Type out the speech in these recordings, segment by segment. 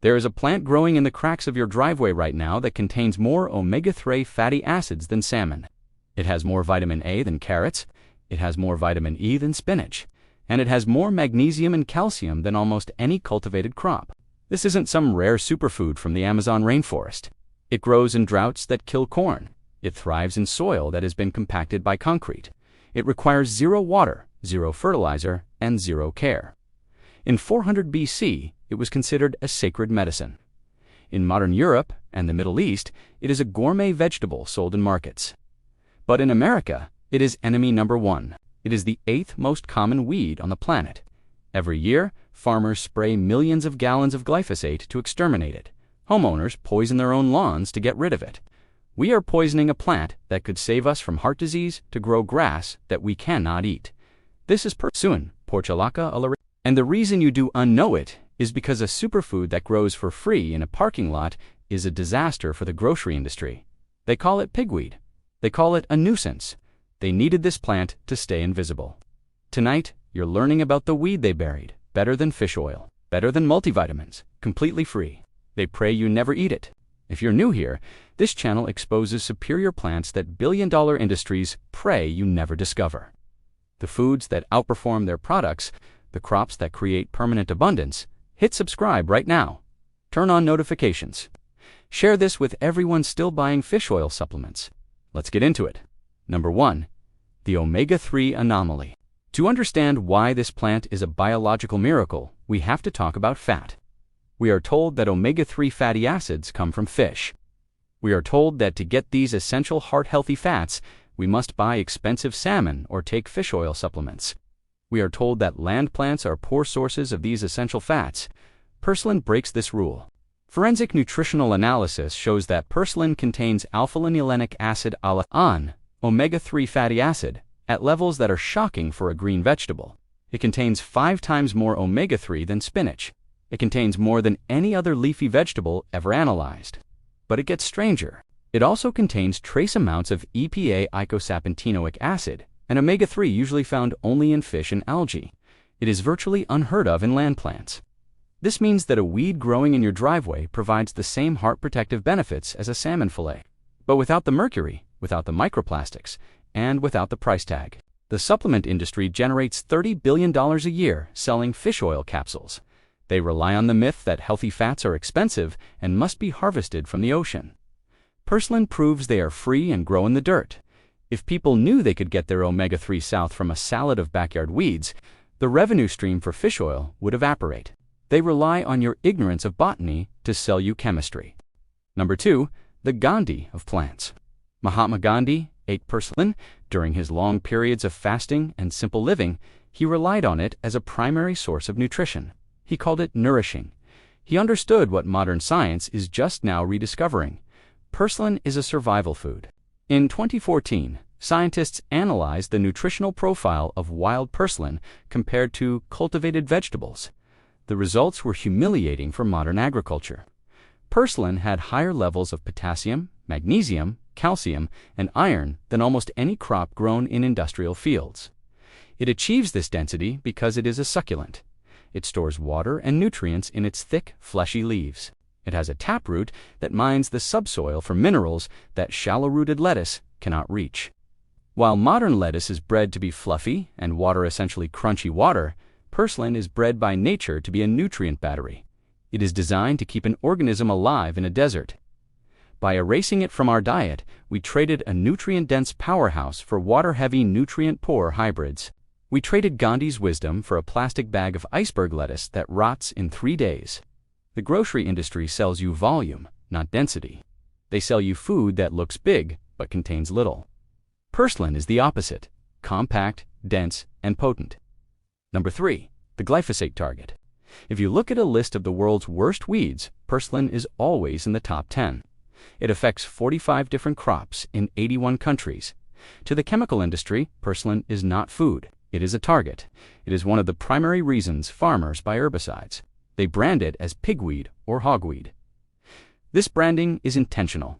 There is a plant growing in the cracks of your driveway right now that contains more omega-3 fatty acids than salmon. It has more vitamin A than carrots, it has more vitamin E than spinach, and it has more magnesium and calcium than almost any cultivated crop. This isn't some rare superfood from the Amazon rainforest. It grows in droughts that kill corn. It thrives in soil that has been compacted by concrete. It requires zero water, zero fertilizer, and zero care. In 400 BC, it was considered a sacred medicine. In modern Europe and the Middle East, it is a gourmet vegetable sold in markets. But in America, it is enemy number one. It is the 8th most common weed on the planet. Every year, farmers spray millions of gallons of glyphosate to exterminate it. Homeowners poison their own lawns to get rid of it. We are poisoning a plant that could save us from heart disease to grow grass that we cannot eat. This is Pursuin, Portulaca alarica. And the reason you do unknow it is because a superfood that grows for free in a parking lot is a disaster for the grocery industry. They call it pigweed. They call it a nuisance. They needed this plant to stay invisible. Tonight, you're learning about the weed they buried, better than fish oil, better than multivitamins, completely free. They pray you never eat it. If you're new here, this channel exposes superior plants that billion-dollar industries pray you never discover. The foods that outperform their products, the crops that create permanent abundance. Hit subscribe right now. Turn on notifications. Share this with everyone still buying fish oil supplements. Let's get into it. Number 1. The omega-3 anomaly. To understand why this plant is a biological miracle, we have to talk about fat. We are told that omega-3 fatty acids come from fish. We are told that to get these essential heart-healthy fats, we must buy expensive salmon or take fish oil supplements. We are told that land plants are poor sources of these essential fats. Purslane breaks this rule. Forensic nutritional analysis shows that purslane contains alpha-linolenic acid ALA, omega-3 fatty acid, at levels that are shocking for a green vegetable. It contains 5 times more omega-3 than spinach. It contains more than any other leafy vegetable ever analyzed. But it gets stranger. It also contains trace amounts of EPA eicosapentinoic acid, an omega-3 usually found only in fish and algae. It is virtually unheard of in land plants. This means that a weed growing in your driveway provides the same heart protective benefits as a salmon fillet, but without the mercury, without the microplastics, and without the price tag. The supplement industry generates $30 billion a year selling fish oil capsules. They rely on the myth that healthy fats are expensive and must be harvested from the ocean. Purslane proves they are free and grow in the dirt. If people knew they could get their omega-3 south from a salad of backyard weeds, the revenue stream for fish oil would evaporate. They rely on your ignorance of botany to sell you chemistry. Number 2, the Gandhi of plants. Mahatma Gandhi ate purslane. During his long periods of fasting and simple living, he relied on it as a primary source of nutrition. He called it nourishing. He understood what modern science is just now rediscovering. Purslane is a survival food. In 2014, scientists analyzed the nutritional profile of wild purslane compared to cultivated vegetables. The results were humiliating for modern agriculture. Purslane had higher levels of potassium, magnesium, calcium, and iron than almost any crop grown in industrial fields. It achieves this density because it is a succulent. It stores water and nutrients in its thick, fleshy leaves. It has a taproot that mines the subsoil for minerals that shallow-rooted lettuce cannot reach. While modern lettuce is bred to be fluffy and water essentially crunchy water, purslane is bred by nature to be a nutrient battery. It is designed to keep an organism alive in a desert. By erasing it from our diet, we traded a nutrient-dense powerhouse for water-heavy, nutrient-poor hybrids. We traded Gandhi's wisdom for a plastic bag of iceberg lettuce that rots in 3 days. The grocery industry sells you volume, not density. They sell you food that looks big but contains little. Purslane is the opposite: compact, dense, and potent. Number 3, the glyphosate target. If you look at a list of the world's worst weeds, purslane is always in the top 10. It affects 45 different crops in 81 countries. To the chemical industry, purslane is not food. It is a target. It is one of the primary reasons farmers buy herbicides. They brand it as pigweed or hogweed. This branding is intentional.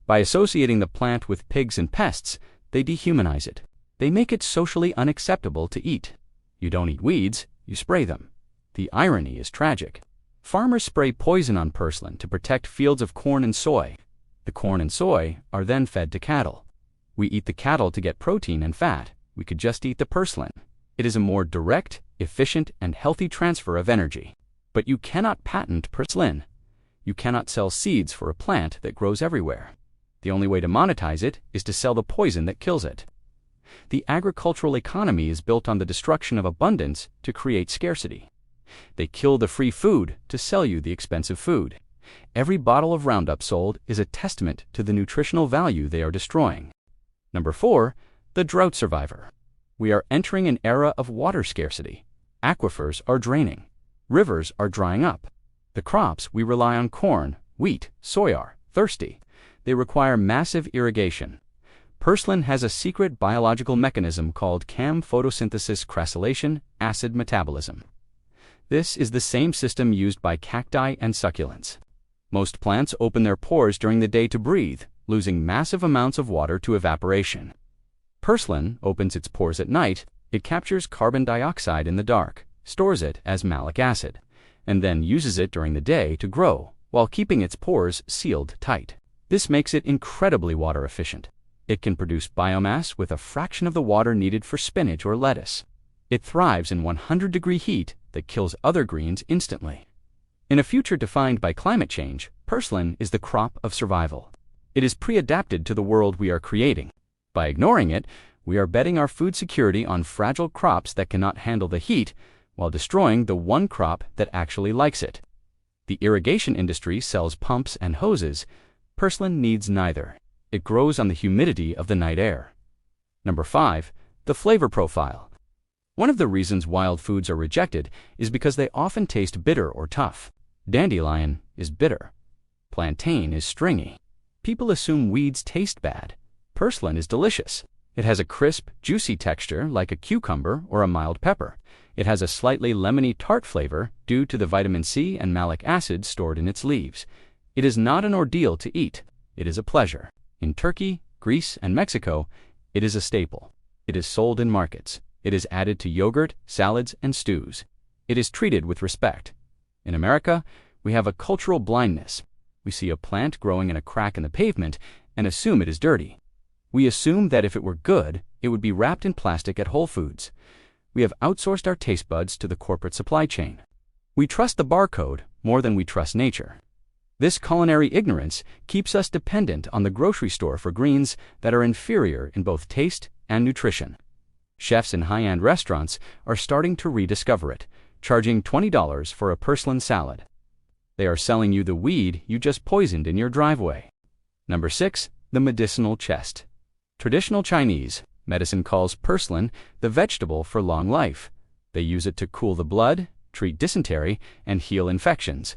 By associating the plant with pigs and pests, they dehumanize it. They make it socially unacceptable to eat. You don't eat weeds, you spray them. The irony is tragic. Farmers spray poison on purslane to protect fields of corn and soy. The corn and soy are then fed to cattle. We eat the cattle to get protein and fat. We could just eat the purslane. It is a more direct, efficient, and healthy transfer of energy. But you cannot patent purslane. You cannot sell seeds for a plant that grows everywhere. The only way to monetize it is to sell the poison that kills it. The agricultural economy is built on the destruction of abundance to create scarcity. They kill the free food to sell you the expensive food. Every bottle of Roundup sold is a testament to the nutritional value they are destroying. Number 4, the drought survivor. We are entering an era of water scarcity. Aquifers are draining. Rivers are drying up. The crops we rely on, corn, wheat, soy, are thirsty. They require massive irrigation. Purslane has a secret biological mechanism called CAM photosynthesis crassylation acid metabolism. This is the same system used by cacti and succulents. Most plants open their pores during the day to breathe, losing massive amounts of water to evaporation. Purslane opens its pores at night. It captures carbon dioxide in the dark, stores it as malic acid, and then uses it during the day to grow, while keeping its pores sealed tight. This makes it incredibly water efficient. It can produce biomass with a fraction of the water needed for spinach or lettuce. It thrives in 100-degree heat that kills other greens instantly. In a future defined by climate change, purslane is the crop of survival. It is pre-adapted to the world we are creating. By ignoring it, we are betting our food security on fragile crops that cannot handle the heat, while destroying the one crop that actually likes it. The irrigation industry sells pumps and hoses. Purslane needs neither. It grows on the humidity of the night air. Number 5, the flavor profile. One of the reasons wild foods are rejected is because they often taste bitter or tough. Dandelion is bitter. Plantain is stringy. People assume weeds taste bad. Purslane is delicious. It has a crisp, juicy texture like a cucumber or a mild pepper. It has a slightly lemony tart flavor due to the vitamin C and malic acid stored in its leaves. It is not an ordeal to eat. It is a pleasure. In Turkey, Greece, and Mexico, it is a staple. It is sold in markets. It is added to yogurt, salads, and stews. It is treated with respect. In America, we have a cultural blindness. We see a plant growing in a crack in the pavement and assume it is dirty. We assume that if it were good, it would be wrapped in plastic at Whole Foods. We have outsourced our taste buds to the corporate supply chain. We trust the barcode more than we trust nature. This culinary ignorance keeps us dependent on the grocery store for greens that are inferior in both taste and nutrition. Chefs in high-end restaurants are starting to rediscover it, charging $20 for a purslane salad. They are selling you the weed you just poisoned in your driveway. Number 6, the medicinal chest. Traditional Chinese medicine calls purslane the vegetable for long life. They use it to cool the blood, treat dysentery, and heal infections.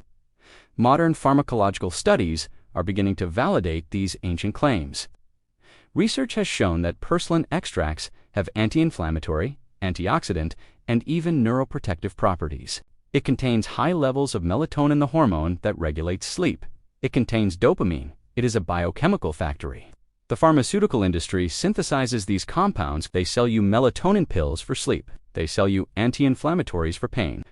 Modern pharmacological studies are beginning to validate these ancient claims. Research has shown that purslane extracts have anti-inflammatory, antioxidant, and even neuroprotective properties. It contains high levels of melatonin, the hormone that regulates sleep. It contains dopamine. It is a biochemical factory. The pharmaceutical industry synthesizes these compounds. They sell you melatonin pills for sleep. They sell you anti-inflammatories for pain.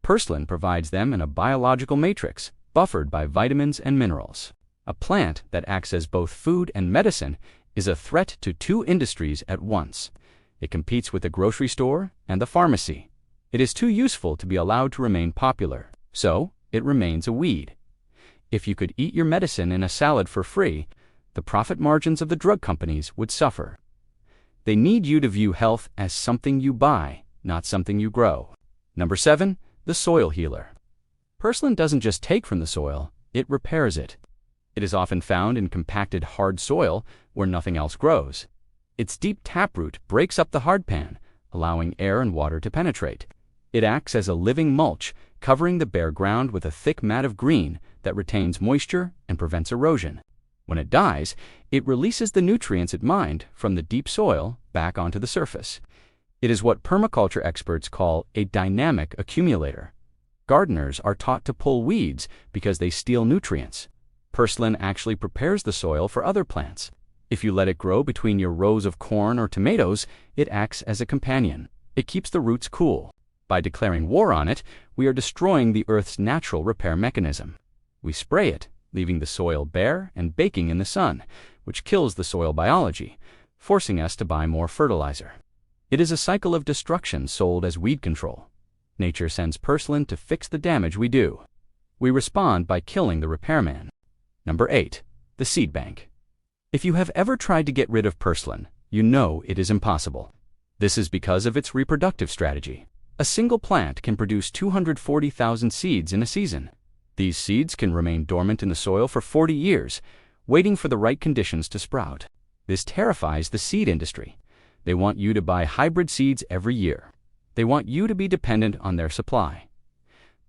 Purslane provides them in a biological matrix, buffered by vitamins and minerals. A plant that acts as both food and medicine is a threat to two industries at once. It competes with the grocery store and the pharmacy. It is too useful to be allowed to remain popular, so it remains a weed. If you could eat your medicine in a salad for free, the profit margins of the drug companies would suffer. They need you to view health as something you buy, not something you grow. Number 7, the soil healer. Purslane doesn't just take from the soil, it repairs it. It is often found in compacted hard soil where nothing else grows. Its deep taproot breaks up the hardpan, allowing air and water to penetrate. It acts as a living mulch, covering the bare ground with a thick mat of green that retains moisture and prevents erosion. When it dies, it releases the nutrients it mined from the deep soil back onto the surface. It is what permaculture experts call a dynamic accumulator. Gardeners are taught to pull weeds because they steal nutrients. Purslane actually prepares the soil for other plants. If you let it grow between your rows of corn or tomatoes, it acts as a companion. It keeps the roots cool. By declaring war on it, we are destroying the Earth's natural repair mechanism. We spray it, leaving the soil bare and baking in the sun, which kills the soil biology, forcing us to buy more fertilizer. It is a cycle of destruction sold as weed control. Nature sends purslane to fix the damage we do. We respond by killing the repairman. Number 8. The seed bank. If you have ever tried to get rid of purslane, you know it is impossible. This is because of its reproductive strategy. A single plant can produce 240,000 seeds in a season. These seeds can remain dormant in the soil for 40 years, waiting for the right conditions to sprout. This terrifies the seed industry. They want you to buy hybrid seeds every year. They want you to be dependent on their supply.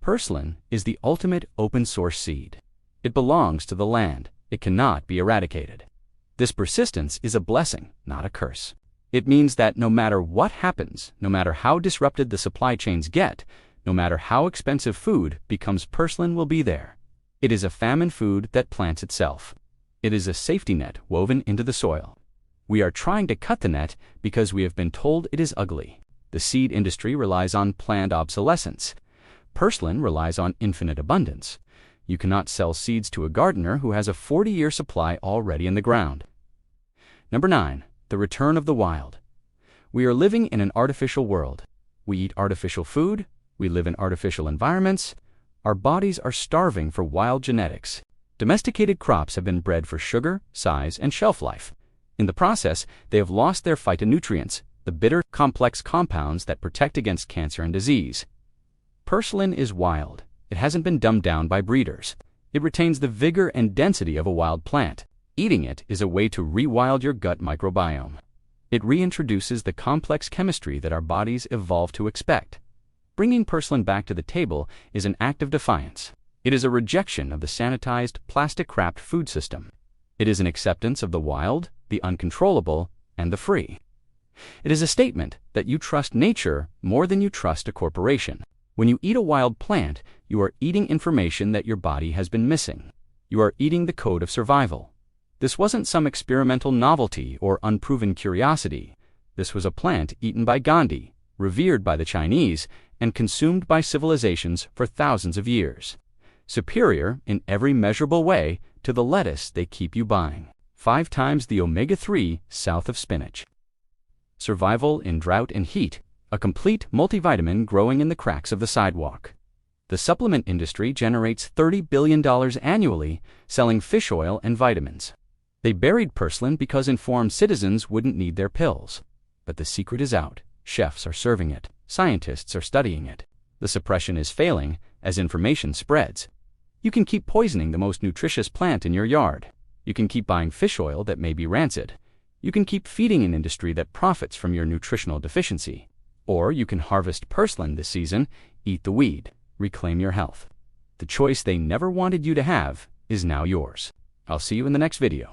Purslane is the ultimate open-source seed. It belongs to the land. It cannot be eradicated. This persistence is a blessing, not a curse. It means that no matter what happens, no matter how disrupted the supply chains get, no matter how expensive food becomes, purslane will be there. It is a famine food that plants itself. It is a safety net woven into the soil. We are trying to cut the net because we have been told it is ugly. The seed industry relies on planned obsolescence. Purslane relies on infinite abundance. You cannot sell seeds to a gardener who has a 40-year supply already in the ground. Number 9. The return of the wild. We are living in an artificial world. We eat artificial food. We live in artificial environments. Our bodies are starving for wild genetics. Domesticated crops have been bred for sugar, size, and shelf life. In the process, they have lost their phytonutrients, the bitter, complex compounds that protect against cancer and disease. Purslane is wild. It hasn't been dumbed down by breeders. It retains the vigor and density of a wild plant. Eating it is a way to rewild your gut microbiome. It reintroduces the complex chemistry that our bodies evolved to expect. Bringing purslane back to the table is an act of defiance. It is a rejection of the sanitized, plastic-wrapped food system. It is an acceptance of the wild, the uncontrollable, and the free. It is a statement that you trust nature more than you trust a corporation. When you eat a wild plant, you are eating information that your body has been missing. You are eating the code of survival. This wasn't some experimental novelty or unproven curiosity. This was a plant eaten by Gandhi, revered by the Chinese, and consumed by civilizations for thousands of years. Superior, in every measurable way, to the lettuce they keep you buying. 5 times the omega-3 south of spinach. Survival in drought and heat, a complete multivitamin growing in the cracks of the sidewalk. The supplement industry generates $30 billion annually selling fish oil and vitamins. They buried purslane because informed citizens wouldn't need their pills. But the secret is out. Chefs are serving it. Scientists are studying it. The suppression is failing as information spreads. You can keep poisoning the most nutritious plant in your yard. You can keep buying fish oil that may be rancid. You can keep feeding an industry that profits from your nutritional deficiency. Or you can harvest purslane this season, eat the weed, reclaim your health. The choice they never wanted you to have is now yours. I'll see you in the next video.